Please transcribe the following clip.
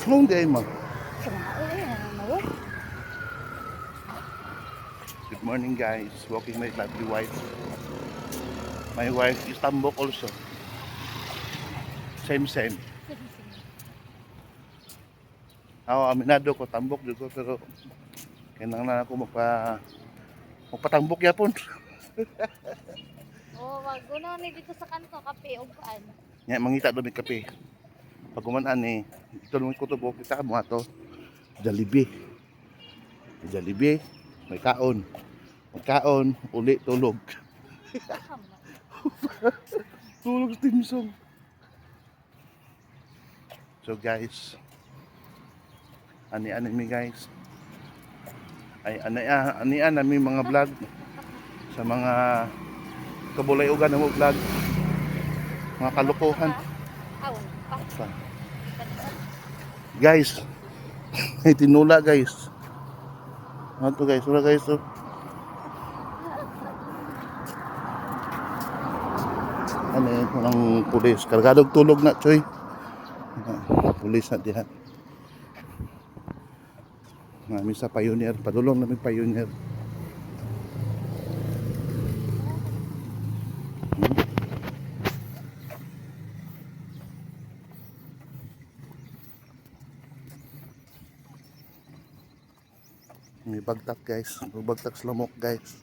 Hindi mo. Good morning guys. Walking my lovely wife. My wife is tambok also. Same. Ako, aminado ko, tambok dito pero kailangan ako magpatambok yapon. Wag uno ni dito sa kanto kape ug paan. Nya mangita do may kape. Pag kumanan ni ito naman ko to kita mo ato. Jollibee. Jollibee, may kaon. Magkaon, uli tulog. Tulog sa timsong. So guys, ani mi guys. Ay ani nami mga vlog sa mga kabulay-ugan ng vlog. Mga kalokohan. Guys, may tinula guys. Ano to guys? Wala guys to. Ano yun? Walang pulis. Kargadog tulog na, Choy. Pulis na diyan. Namin sa Pioneer. Padulong namin Pioneer. May bagtak guys. May bagtak sa lamok guys.